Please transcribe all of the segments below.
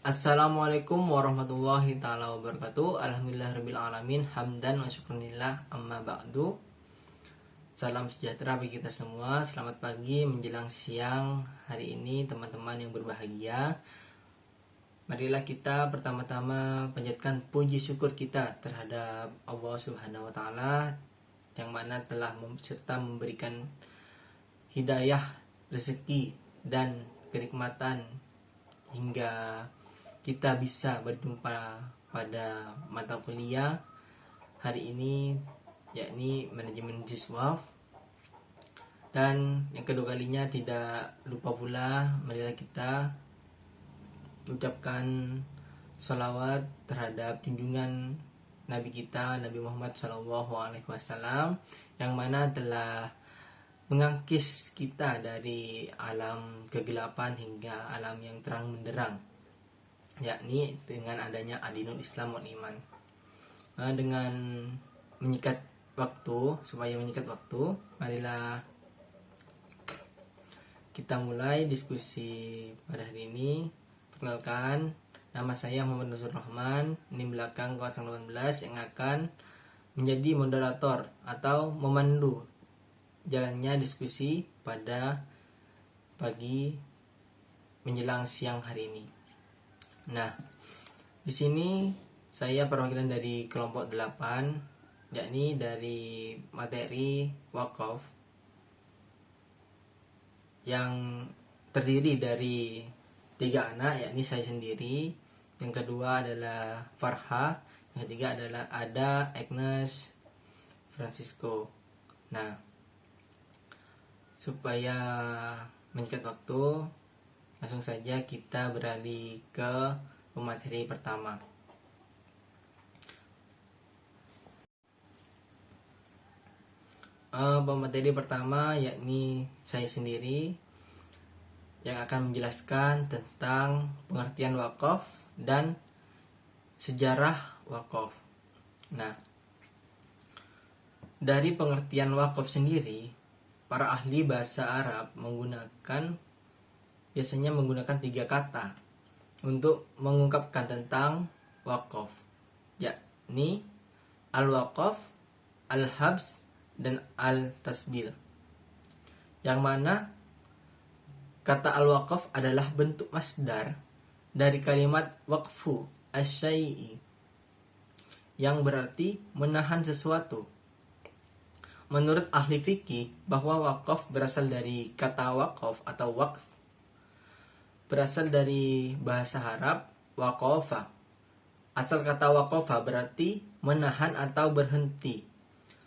Assalamualaikum warahmatullahi ta'ala wabarakatuh. Alhamdulillahirabbil alamin, hamdan wa syukranillah, amma ba'du. Salam sejahtera bagi kita semua. Selamat pagi menjelang siang hari ini teman-teman yang berbahagia. Marilah kita pertama-tama panjatkan puji syukur kita terhadap Allah Subhanahu wa taala yang mana telah serta memberikan hidayah, rezeki dan kenikmatan hingga kita bisa berjumpa pada mata kuliah hari ini, yakni manajemen Jiswaf. Dan yang kedua kalinya tidak lupa pula marilah kita ucapkan salawat terhadap junjungan Nabi kita, Nabi Muhammad SAW, yang mana telah mengangkis kita dari alam kegelapan hingga alam yang terang benderang, yakni dengan adanya Adinul Islam wal Iman. Dengan menyikat waktu, marilah kita mulai diskusi pada hari ini. Perkenalkan, nama saya Muhammad Nusur Rahman, NIM belakang 018, yang akan menjadi moderator atau memandu jalannya diskusi pada pagi menjelang siang hari ini. Nah, di sini saya perwakilan dari kelompok 8, yakni dari materi wakaf yang terdiri dari 3 anak, yakni saya sendiri, yang kedua adalah Farha, yang ketiga adalah Ada, Agnes, Francisco. Nah, supaya menyikat waktu, langsung saja kita beralih ke pemateri pertama. Pemateri pertama yakni saya sendiri yang akan menjelaskan tentang pengertian wakaf dan sejarah wakaf. Nah, dari pengertian wakaf sendiri, para ahli bahasa Arab biasanya menggunakan 3 kata untuk mengungkapkan tentang wakaf, yakni al-waqaf, al-habs, dan al-tasbil. Yang mana kata al-waqaf adalah bentuk masdar dari kalimat waqfu asy-syai'i, yang berarti menahan sesuatu. Menurut ahli fikih, bahwa wakaf berasal dari kata waqaf atau waqf, berasal dari bahasa Arab waqafa. Asal kata waqafa berarti menahan atau berhenti,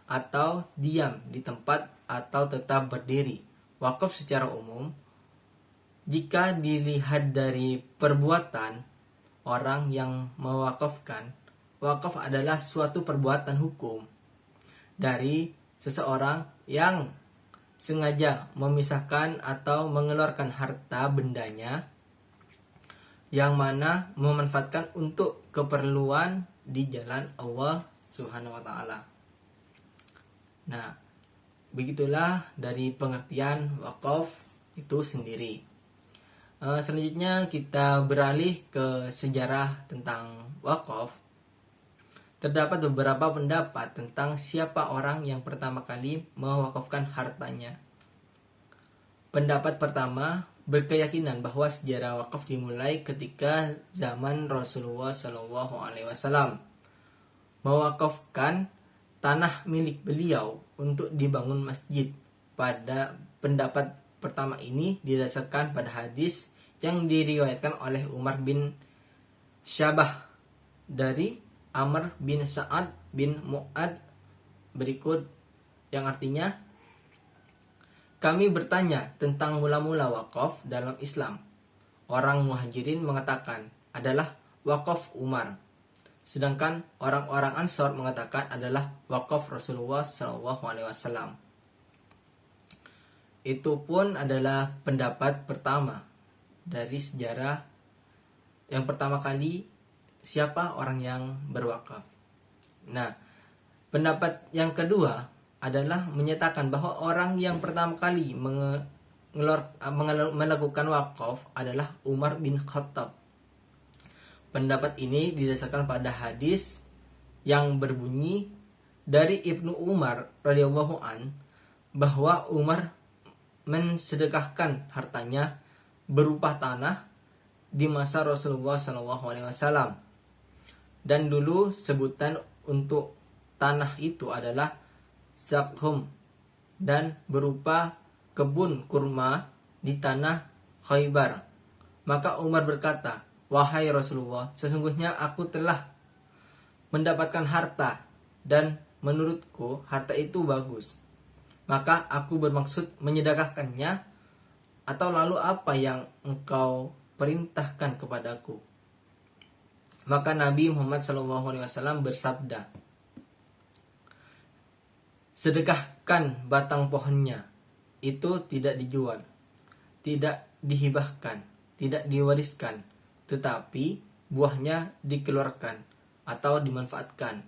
atau diam di tempat atau tetap berdiri. Wakaf secara umum, jika dilihat dari perbuatan orang yang mewakafkan, wakaf adalah suatu perbuatan hukum dari seseorang yang sengaja memisahkan atau mengeluarkan harta bendanya yang mana memanfaatkan untuk keperluan di jalan Allah Subhanahu wa taala. Nah, begitulah dari pengertian wakaf itu sendiri. Selanjutnya kita beralih ke sejarah tentang wakaf. Terdapat beberapa pendapat tentang siapa orang yang pertama kali mewakafkan hartanya. Pendapat pertama berkeyakinan bahwa sejarah wakaf dimulai ketika zaman Rasulullah SAW mewakafkan tanah milik beliau untuk dibangun masjid. Pada pendapat pertama ini didasarkan pada hadis yang diriwayatkan oleh Umar bin Syabah dari Amr bin Sa'ad bin Mu'ad berikut, yang artinya, kami bertanya tentang mula-mula wakaf dalam Islam. Orang Muhajirin mengatakan adalah wakaf Umar, sedangkan orang-orang Ansor mengatakan adalah wakaf Rasulullah SAW. Itu pun adalah pendapat pertama dari sejarah yang pertama kali siapa orang yang berwakaf. Nah, pendapat yang kedua adalah menyatakan bahwa orang yang pertama kali melakukan wakaf adalah Umar bin Khattab. Pendapat ini didasarkan pada hadis yang berbunyi dari Ibnu Umar radhiyallahu an bahwa Umar mensedekahkan hartanya berupa tanah di masa Rasulullah SAW. Dan dulu sebutan untuk tanah itu adalah zakhum dan berupa kebun kurma di tanah Khaybar. Maka Umar berkata, "Wahai Rasulullah, sesungguhnya aku telah mendapatkan harta dan menurutku harta itu bagus. Maka aku bermaksud menyedekahkannya, atau lalu apa yang engkau perintahkan kepadaku?" Maka Nabi Muhammad SAW bersabda, "Sedekahkan batang pohonnya, itu tidak dijual, tidak dihibahkan, tidak diwariskan, tetapi buahnya dikeluarkan atau dimanfaatkan."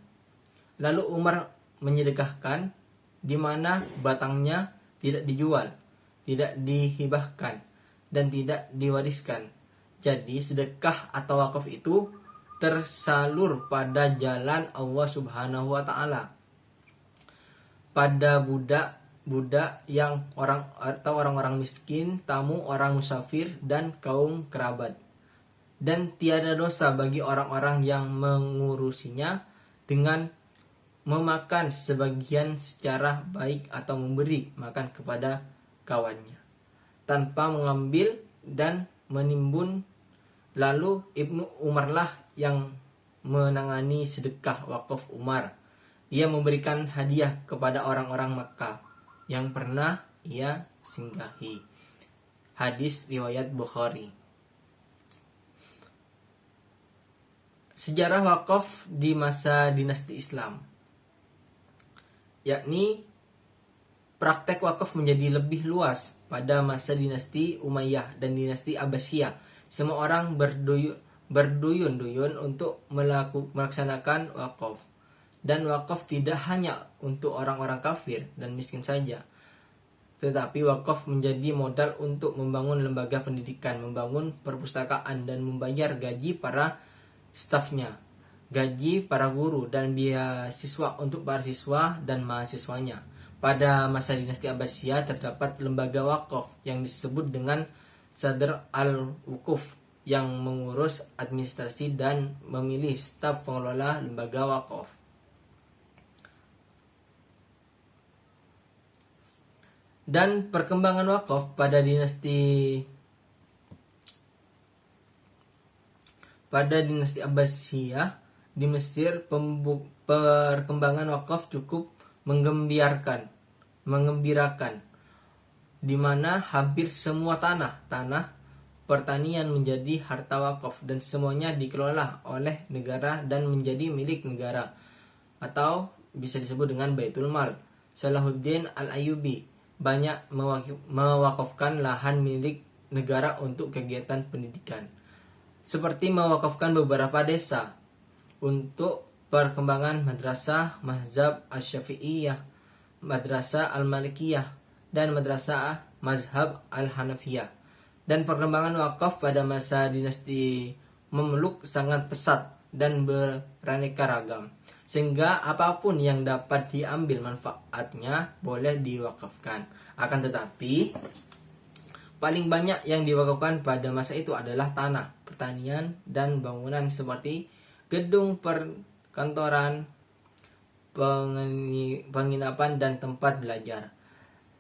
Lalu Umar menyedekahkan di mana batangnya tidak dijual, tidak dihibahkan, dan tidak diwariskan. Jadi sedekah atau wakaf itu tersalur pada jalan Allah Subhanahu wa taala, pada budak yang orang-orang miskin, tamu, orang musafir, dan kaum kerabat. Dan tiada dosa bagi orang-orang yang mengurusinya dengan memakan sebagian secara baik atau memberi makan kepada kawannya tanpa mengambil dan menimbun. Lalu Ibnu Umarlah yang menangani sedekah wakaf Umar. Ia memberikan hadiah kepada orang-orang Makkah yang pernah ia singgahi. Hadis riwayat Bukhari. Sejarah wakaf di masa dinasti Islam, yakni praktek wakaf menjadi lebih luas pada masa dinasti Umayyah dan dinasti Abbasiyah. Semua orang berduyun-duyun untuk melaksanakan wakaf. Dan wakaf tidak hanya untuk orang-orang kafir dan miskin saja, tetapi wakaf menjadi modal untuk membangun lembaga pendidikan, membangun perpustakaan, dan membayar gaji para stafnya, gaji para guru, dan biaya siswa untuk para siswa dan mahasiswanya. Pada masa dinasti Abbasiyah terdapat lembaga wakaf yang disebut dengan Sadr al-Wukuf yang mengurus administrasi dan memilih staf pengelola lembaga wakaf. Dan perkembangan wakaf pada dinasti Abbasiyah di Mesir, perkembangan wakaf cukup mengembirakan, di mana hampir semua tanah pertanian menjadi harta wakaf dan semuanya dikelola oleh negara dan menjadi milik negara, atau bisa disebut dengan Baitul Mal. Salahuddin Al-Ayyubi banyak mewakafkan lahan milik negara untuk kegiatan pendidikan, seperti mewakafkan beberapa desa untuk perkembangan madrasah mazhab Asy-Syafi'iyah, madrasah Al-Malikiyah, dan madrasah mazhab Al-Hanafiyah. Dan perkembangan wakaf pada masa dinasti Mamluk sangat pesat dan beraneka ragam, sehingga apapun yang dapat diambil manfaatnya boleh diwakafkan. Akan tetapi paling banyak yang diwakafkan pada masa itu adalah tanah, pertanian, dan bangunan seperti gedung perkantoran, penginapan, dan tempat belajar.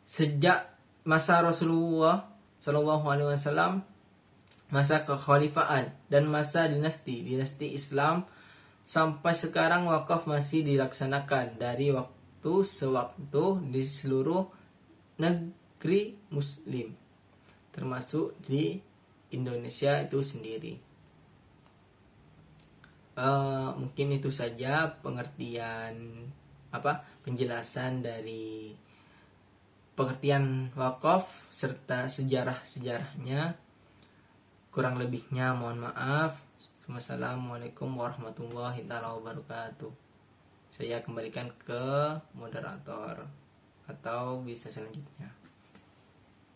Sejak masa Rasulullah SAW, masa kekhalifahan, dan masa dinasti Islam sampai sekarang, wakaf masih dilaksanakan dari waktu sewaktu di seluruh negeri Muslim, termasuk di Indonesia itu sendiri. Mungkin itu saja penjelasan dari pengertian wakaf serta sejarah-sejarahnya. Kurang lebihnya mohon maaf. Wassalamualaikum warahmatullahi wabarakatuh. Saya kembalikan ke moderator atau bisa selanjutnya.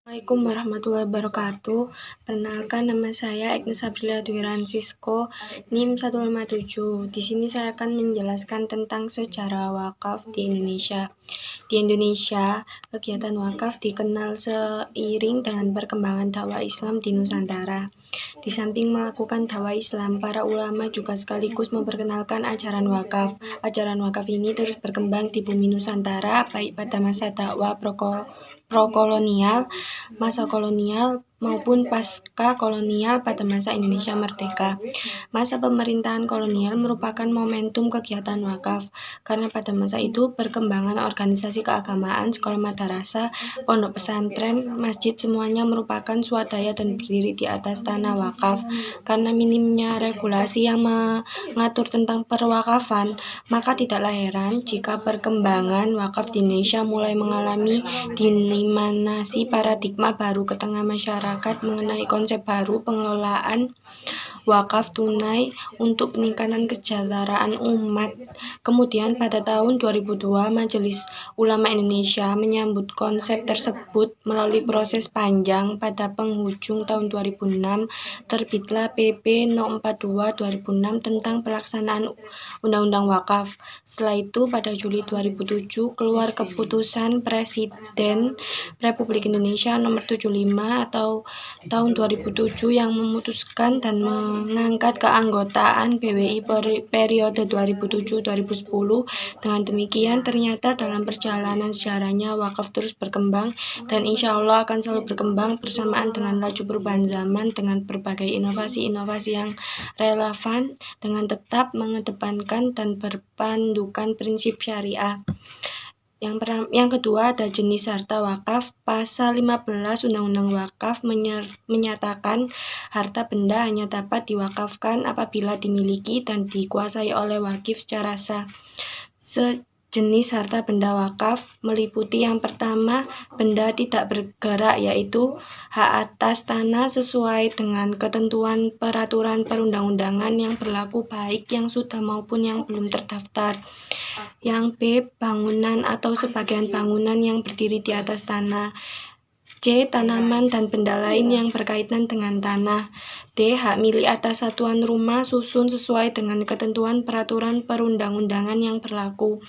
Assalamualaikum warahmatullahi wabarakatuh. Perkenalkan, nama saya Agnes Aprilia Dwi Francisco, NIM 157. Di sini saya akan menjelaskan tentang sejarah wakaf di Indonesia. Di Indonesia, kegiatan wakaf dikenal seiring dengan perkembangan dakwah Islam di Nusantara. Di samping melakukan dakwah Islam, para ulama juga sekaligus memperkenalkan ajaran wakaf. Ajaran wakaf ini terus berkembang di bumi Nusantara, baik pada masa dakwah pro-kolonial, masa kolonial, maupun pasca kolonial pada masa Indonesia merdeka. Masa pemerintahan kolonial merupakan momentum kegiatan wakaf, karena pada masa itu perkembangan organisasi keagamaan, sekolah madrasah, pondok pesantren, masjid semuanya merupakan swadaya dan berdiri di atas tanah wakaf. Karena minimnya regulasi yang mengatur tentang perwakafan, maka tidaklah heran jika perkembangan wakaf di Indonesia mulai mengalami dimensi paradigma baru ke tengah masyarakat mengenai konsep baru pengelolaan wakaf tunai untuk peningkatan kesejahteraan umat. Kemudian pada tahun 2002, Majelis Ulama Indonesia menyambut konsep tersebut melalui proses panjang. Pada penghujung tahun 2006, terbitlah PP No. 42 2006 tentang pelaksanaan Undang-Undang Wakaf. Setelah itu, pada Juli 2007, keluar keputusan Presiden Republik Indonesia Nomor 75 atau tahun 2007 yang memutuskan dan mengangkat keanggotaan PWI periode 2007-2010. Dengan demikian, ternyata dalam perjalanan sejarahnya wakaf terus berkembang dan insya Allah akan selalu berkembang bersamaan dengan laju perubahan zaman dengan berbagai inovasi-inovasi yang relevan dengan tetap mengedepankan dan berpandukan prinsip syariah. Yang kedua ada jenis harta wakaf. Pasal 15 Undang-Undang Wakaf menyatakan harta benda hanya dapat diwakafkan apabila dimiliki dan dikuasai oleh wakif secara sah. Sejenis harta benda wakaf meliputi yang pertama, benda tidak bergerak, yaitu hak atas tanah sesuai dengan ketentuan peraturan perundang-undangan yang berlaku baik yang sudah maupun yang belum terdaftar. Yang B, bangunan atau sebagian bangunan yang berdiri di atas tanah. C, tanaman dan benda lain yang berkaitan dengan tanah. D, hak milik atas satuan rumah susun sesuai dengan ketentuan peraturan perundang-undangan yang berlaku.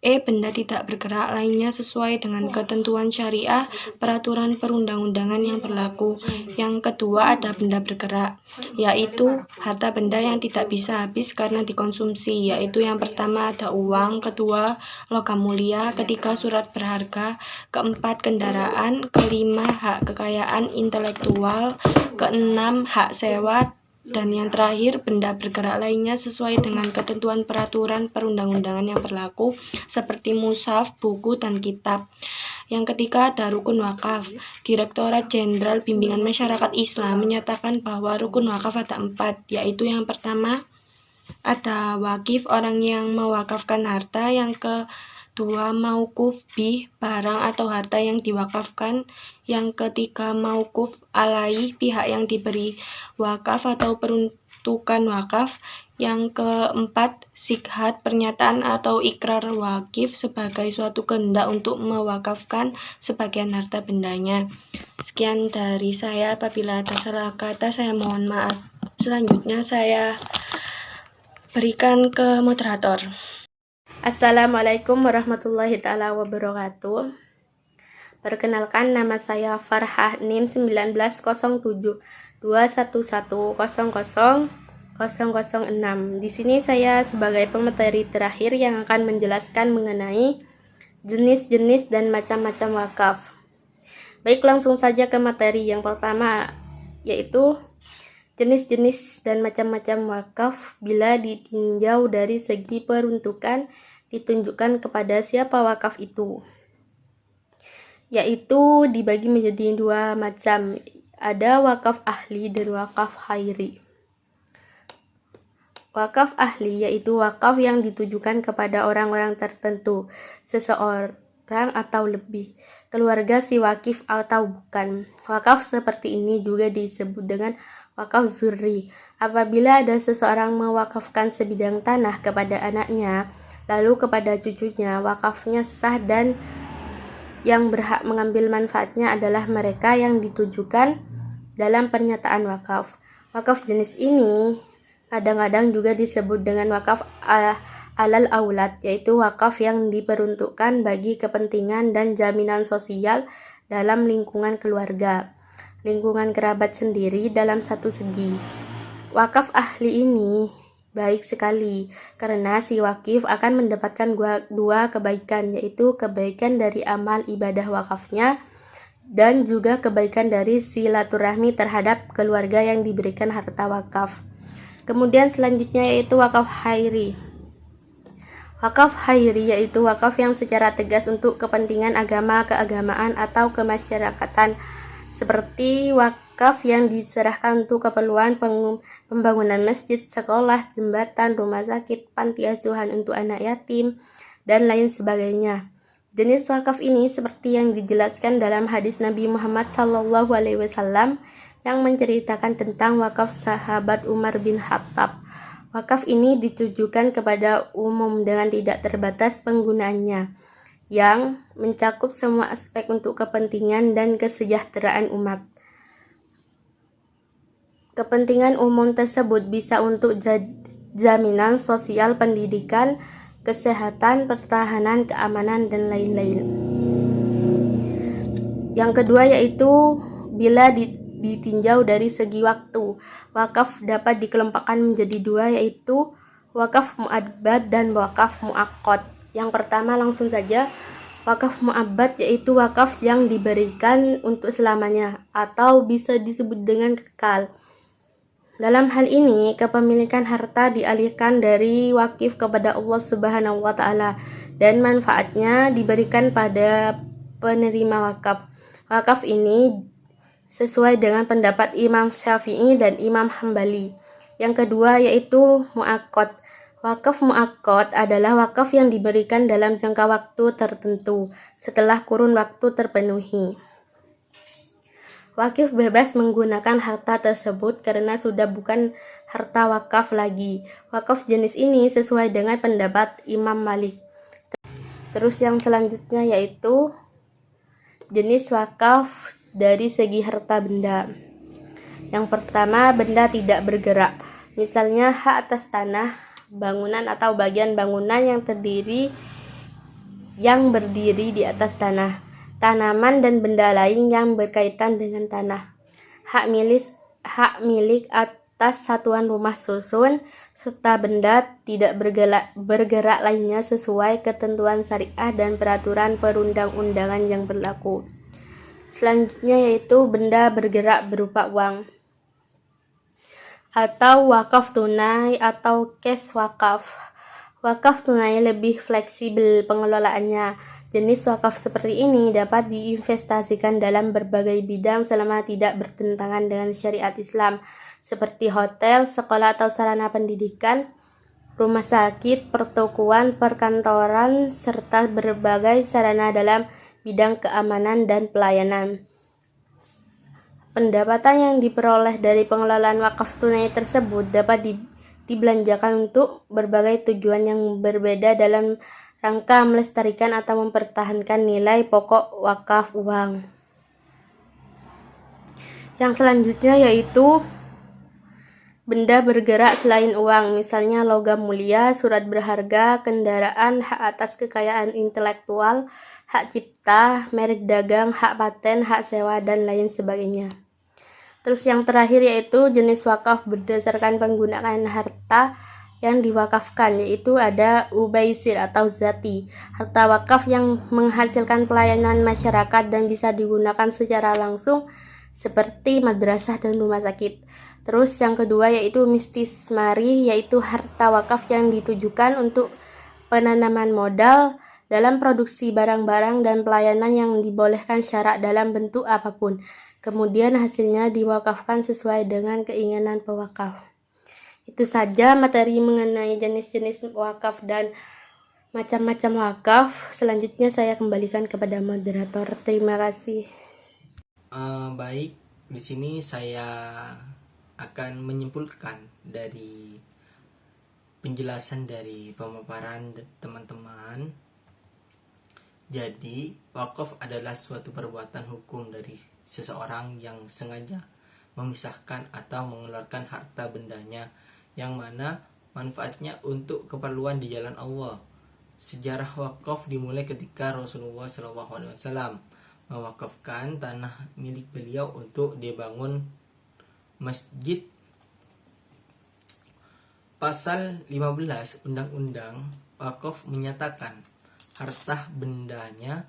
E, benda tidak bergerak lainnya sesuai dengan ketentuan syariah peraturan perundang-undangan yang berlaku. Yang kedua ada benda bergerak, yaitu harta benda yang tidak bisa habis karena dikonsumsi, yaitu yang pertama ada uang, kedua logam mulia, ketiga surat berharga, keempat kendaraan, kelima hak kekayaan intelektual, keenam hak sewa, dan yang terakhir benda bergerak lainnya sesuai dengan ketentuan peraturan perundang-undangan yang berlaku seperti mushaf, buku, dan kitab. Yang ketiga ada rukun wakaf. Direktorat Jenderal Bimbingan Masyarakat Islam menyatakan bahwa rukun wakaf ada 4, yaitu yang pertama ada wakif, orang yang mewakafkan harta. Yang kedua mauquf bih, barang atau harta yang diwakafkan. Yang ketiga mauquf alaih, pihak yang diberi wakaf atau peruntukan wakaf. Yang keempat sikhat, pernyataan atau ikrar wakif sebagai suatu kehendak untuk mewakafkan sebagian harta bendanya. Sekian dari saya, apabila ada salah kata saya mohon maaf. Selanjutnya saya berikan ke moderator. Assalamualaikum warahmatullahi taala wabarakatuh. Perkenalkan, nama saya Farhah, NIM 1907 211000006. Di sini saya sebagai pemateri terakhir yang akan menjelaskan mengenai jenis-jenis dan macam-macam wakaf. Baik, langsung saja ke materi yang pertama, yaitu jenis-jenis dan macam-macam wakaf bila ditinjau dari segi peruntukan ditunjukkan kepada siapa wakaf itu, yaitu dibagi menjadi 2 macam. Ada wakaf ahli dan wakaf khairi. Wakaf ahli yaitu wakaf yang ditujukan kepada orang-orang tertentu, seseorang atau lebih, keluarga si wakif atau bukan. Wakaf seperti ini juga disebut dengan wakaf zurri. Apabila ada seseorang mewakafkan sebidang tanah kepada anaknya, lalu kepada cucunya, wakafnya sah dan yang berhak mengambil manfaatnya adalah mereka yang ditujukan dalam pernyataan wakaf. Wakaf jenis ini kadang-kadang juga disebut dengan wakaf alal aulad, yaitu wakaf yang diperuntukkan bagi kepentingan dan jaminan sosial dalam lingkungan keluarga, lingkungan kerabat sendiri dalam satu segi. Wakaf ahli ini baik sekali karena si wakif akan mendapatkan dua kebaikan, yaitu kebaikan dari amal ibadah wakafnya dan juga kebaikan dari silaturahmi terhadap keluarga yang diberikan harta wakaf. Kemudian selanjutnya yaitu wakaf khairi. Wakaf khairi yaitu wakaf yang secara tegas untuk kepentingan agama, keagamaan, atau kemasyarakatan, seperti wakaf yang diserahkan untuk keperluan pembangunan masjid, sekolah, jembatan, rumah sakit, panti asuhan untuk anak yatim, dan lain sebagainya. Jenis wakaf ini seperti yang dijelaskan dalam hadis Nabi Muhammad SAW yang menceritakan tentang wakaf sahabat Umar bin Khattab. Wakaf ini ditujukan kepada umum dengan tidak terbatas penggunaannya, yang mencakup semua aspek untuk kepentingan dan kesejahteraan umat. Kepentingan umum tersebut bisa untuk jaminan sosial, pendidikan, kesehatan, pertahanan, keamanan, dan lain-lain. Yang kedua yaitu bila ditinjau dari segi waktu, wakaf dapat dikelompokkan menjadi dua, yaitu wakaf mu'abbad dan wakaf mu'aqqad. Yang pertama langsung saja, wakaf mu'abbad yaitu wakaf yang diberikan untuk selamanya atau bisa disebut dengan kekal. Dalam hal ini, kepemilikan harta dialihkan dari wakif kepada Allah Subhanahu wa taala dan manfaatnya diberikan pada penerima wakaf. Wakaf ini sesuai dengan pendapat Imam Syafi'i dan Imam Hambali. Yang kedua yaitu mu'aqqad. Wakaf mu'aqqad adalah wakaf yang diberikan dalam jangka waktu tertentu setelah kurun waktu terpenuhi. Wakif bebas menggunakan harta tersebut karena sudah bukan harta wakaf lagi. Wakaf jenis ini sesuai dengan pendapat Imam Malik. Terus yang selanjutnya yaitu jenis wakaf dari segi harta benda. Yang pertama, benda tidak bergerak. Misalnya hak atas tanah, bangunan atau bagian bangunan yang berdiri di atas tanah, tanaman dan benda lain yang berkaitan dengan tanah, hak milik atas satuan rumah susun, serta benda tidak bergerak lainnya sesuai ketentuan syariah dan peraturan perundang-undangan yang berlaku. Selanjutnya yaitu benda bergerak berupa uang atau wakaf tunai atau cash wakaf. Wakaf tunai lebih fleksibel pengelolaannya. Jenis wakaf seperti ini dapat diinvestasikan dalam berbagai bidang selama tidak bertentangan dengan syariat Islam, seperti hotel, sekolah atau sarana pendidikan, rumah sakit, pertokoan, perkantoran, serta berbagai sarana dalam bidang keamanan dan pelayanan. Pendapatan yang diperoleh dari pengelolaan wakaf tunai tersebut dapat dibelanjakan untuk berbagai tujuan yang berbeda dalam rangka melestarikan atau mempertahankan nilai pokok wakaf uang. Yang selanjutnya yaitu benda bergerak selain uang, misalnya logam mulia, surat berharga, kendaraan, hak atas kekayaan intelektual, hak cipta, merek dagang, hak paten, hak sewa, dan lain sebagainya. Terus yang terakhir yaitu jenis wakaf berdasarkan penggunaan harta yang diwakafkan, yaitu ada ubaisir atau zati, harta wakaf yang menghasilkan pelayanan masyarakat dan bisa digunakan secara langsung seperti madrasah dan rumah sakit. Terus yang kedua yaitu mistismari, yaitu harta wakaf yang ditujukan untuk penanaman modal dalam produksi barang-barang dan pelayanan yang dibolehkan syarak dalam bentuk apapun. Kemudian hasilnya diwakafkan sesuai dengan keinginan pewakaf. Itu saja materi mengenai jenis-jenis wakaf dan macam-macam wakaf. Selanjutnya saya kembalikan kepada moderator. Terima kasih. Baik, di sini saya akan menyimpulkan dari penjelasan dari pemaparan teman-teman Jadi, wakaf adalah suatu perbuatan hukum dari seseorang yang sengaja memisahkan atau mengeluarkan harta bendanya yang mana manfaatnya untuk keperluan di jalan Allah. Sejarah wakaf dimulai ketika Rasulullah SAW mewakafkan tanah milik beliau untuk dibangun masjid. Pasal 15 Undang-Undang Wakaf menyatakan harta bendanya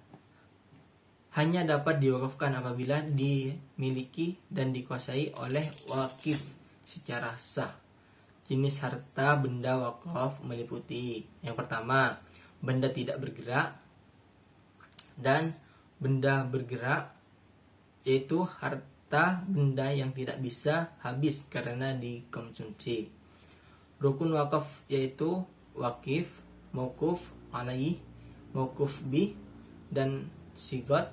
hanya dapat diwakafkan apabila dimiliki dan dikuasai oleh wakif secara sah. Jenis harta benda wakaf meliputi yang pertama, benda tidak bergerak, dan benda bergerak yaitu harta benda yang tidak bisa habis karena dikonsumsi. Rukun wakaf yaitu wakif, mauquf alaih, mauquf bih, dan sigot.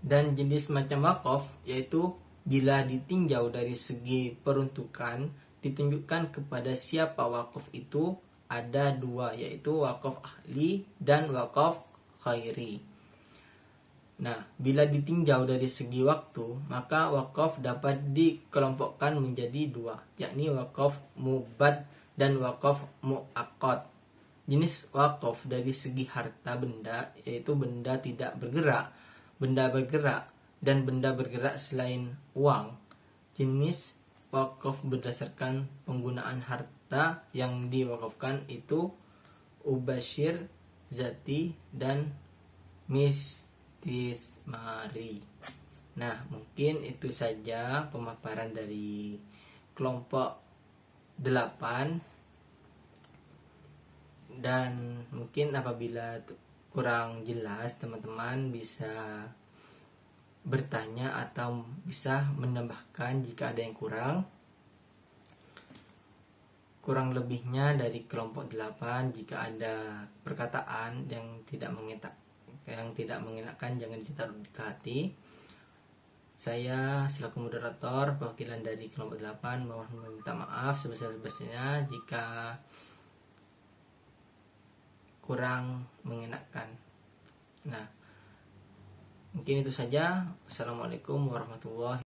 Dan jenis macam wakaf yaitu bila ditinjau dari segi peruntukan ditunjukkan kepada siapa wakaf itu ada dua, yaitu wakaf ahli dan wakaf khairi. Nah, bila ditinjau dari segi waktu, maka wakaf dapat dikelompokkan menjadi dua, yakni wakaf mubad dan wakaf mu'aqqad. Jenis wakaf dari segi harta benda yaitu benda tidak bergerak, benda bergerak, dan benda bergerak selain uang. Jenis wakaf berdasarkan penggunaan harta yang diwakafkan itu ubashir, zati, dan mistismari. Nah, mungkin itu saja pemaparan dari kelompok 8. Dan mungkin apabila kurang jelas, teman-teman bisa bertanya atau bisa menambahkan jika ada yang kurang lebihnya dari kelompok 8. Jika ada perkataan yang tidak mengenakan jangan ditaruh di hati. Saya selaku moderator perwakilan dari kelompok 8 mohon meminta maaf sebesar-besarnya jika kurang mengenakan. Nah, mungkin itu saja. Assalamualaikum warahmatullahi